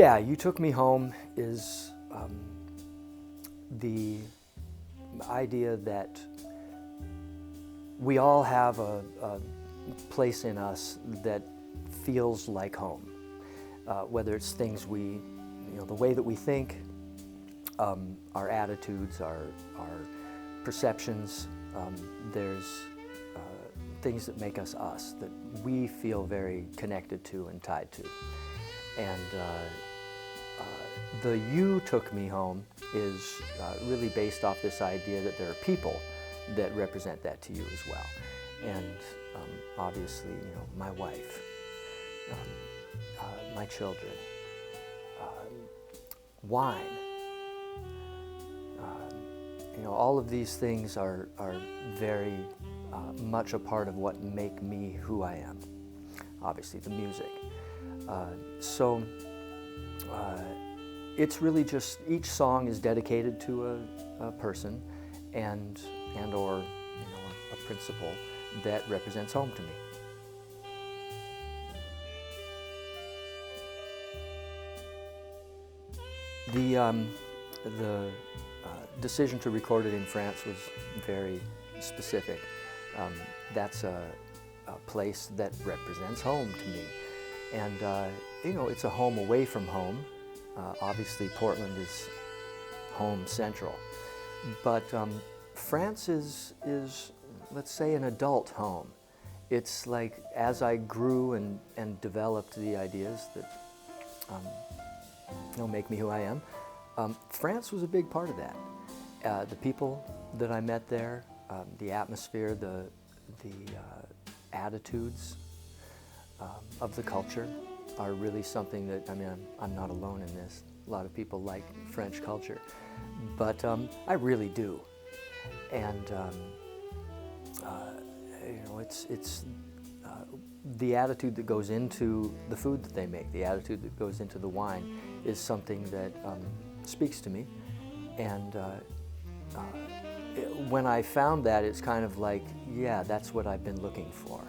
Yeah, You Took Me Home is the idea that we all have a place in us that feels like home. Whether it's things the way that we think, our attitudes, our perceptions, there's things that make us us, that we feel very connected to and tied to. And the You Took Me Home is really based off this idea that there are people that represent that to you as well. And obviously, my wife, my children, wine. All of these things are very much a part of what make me who I am. Obviously, the music. So it's really just, each song is dedicated to a person and or a principle that represents home to me. The decision to record it in France was very specific. That's a place that represents home to me. And it's a home away from home. Obviously Portland is home central. But France is, let's say, an adult home. It's like, as I grew and developed the ideas that make me who I am, France was a big part of that. The people that I met there, the atmosphere, the attitudes of the culture are really something that, I'm not alone in this. A lot of people like French culture, but I really do. And it's the attitude that goes into the food that they make, the attitude that goes into the wine is something that speaks to me. And when I found that, it's kind of like, yeah, that's what I've been looking for.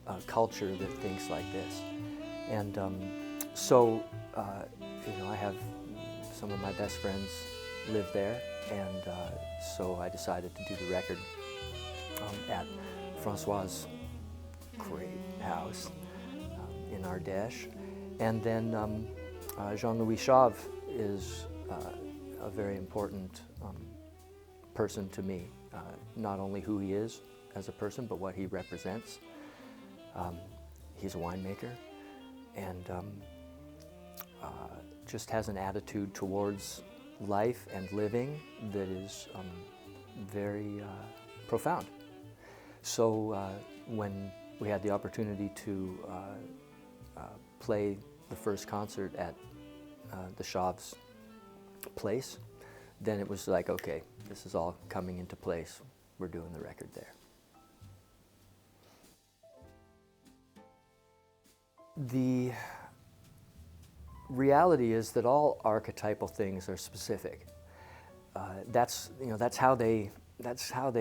A culture that thinks like this. And so I have some of my best friends live there, and so I decided to do the record at Francois's great house in Ardèche. And then Jean-Louis Chauve is a very important person to me, not only who he is as a person, but what he represents. He's a winemaker, and just has an attitude towards life and living that is very profound. So when we had the opportunity to play the first concert at the Chauve's place, then it was like, okay, this is all coming into place. We're doing the record there. The reality is that all archetypal things are specific. That's how they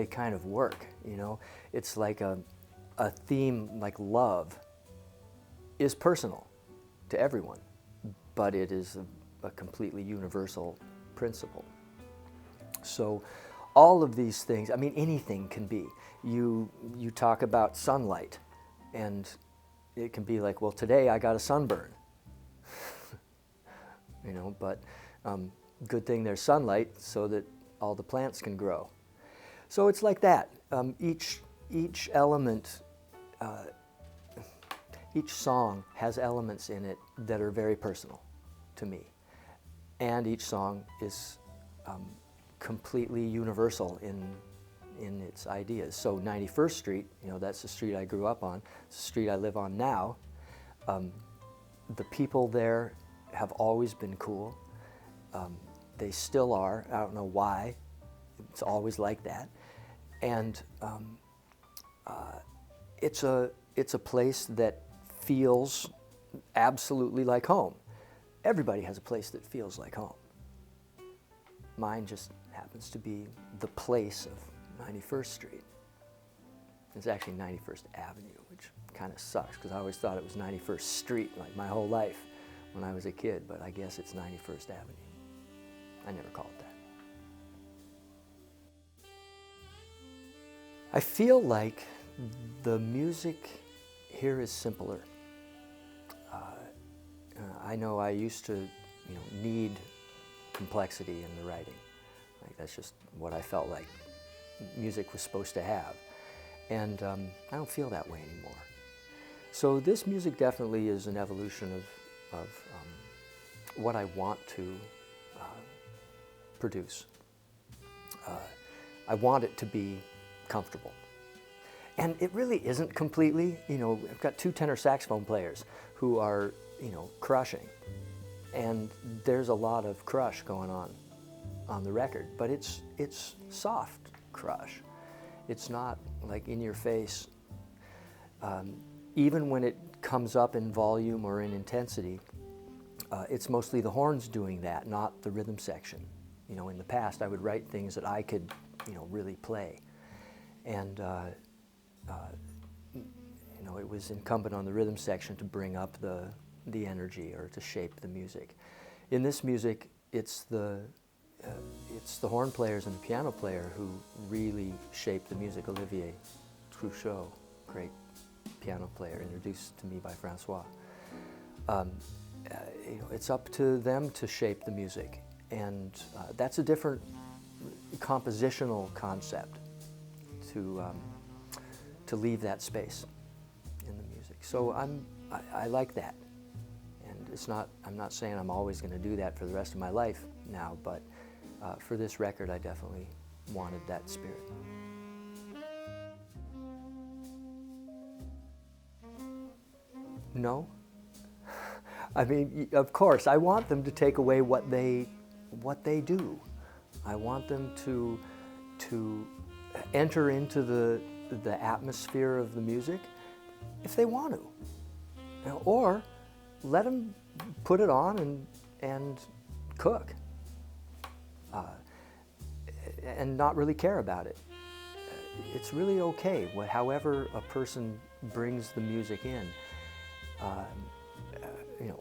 kind of work. It's like a theme like love is personal to everyone, but it is a completely universal principle. So all of these things, anything can be. You talk about sunlight, and it can be like, well, today I got a sunburn. But good thing there's sunlight so that all the plants can grow. So it's like that. Each element, each song has elements in it that are very personal to me. And each song is completely universal in its ideas. So 91st Street, that's the street I grew up on. It's the street I live on now. The people there have always been cool. They still are. I don't know why. It's always like that. And it's a place that feels absolutely like home. Everybody has a place that feels like home. Mine just happens to be the place of 91st Street. It's actually 91st Avenue, which kind of sucks because I always thought it was 91st Street like my whole life. when I was a kid, but I guess it's 91st Avenue. I never called it that. I feel like the music here is simpler. I know I used to, need complexity in the writing. Like that's just what I felt like music was supposed to have. And I don't feel that way anymore. So this music definitely is an evolution of what I want to produce. I want it to be comfortable. And it really isn't completely, I've got two tenor saxophone players who are, crushing. And there's a lot of crush going on the record, but it's soft crush. It's not like in your face. Even when it comes up in volume or in intensity, it's mostly the horns doing that, not the rhythm section. In the past I would write things that I could, really play. And it was incumbent on the rhythm section to bring up the energy or to shape the music. In this music, it's the horn players and the piano player who really shape the music. Olivier Truchot, great piano player, introduced to me by Francois. It's up to them to shape the music, and that's a different compositional concept to leave that space in the music. So I like that, and I'm not saying I'm always going to do that for the rest of my life now, but for this record I definitely wanted that spirit. No. I mean, of course, I want them to take away what they do. I want them to enter into the atmosphere of the music if they want to, or let them put it on and cook, and not really care about it. It's really okay, however a person brings the music in.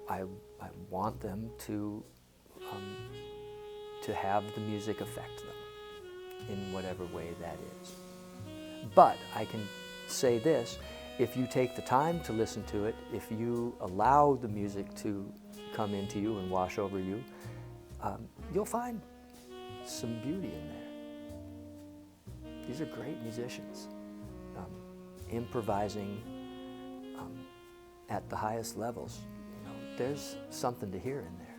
I want them to have the music affect them in whatever way that is. But I can say this, if you take the time to listen to it, if you allow the music to come into you and wash over you, you'll find some beauty in there. These are great musicians, improvising at the highest levels. There's something to hear in there.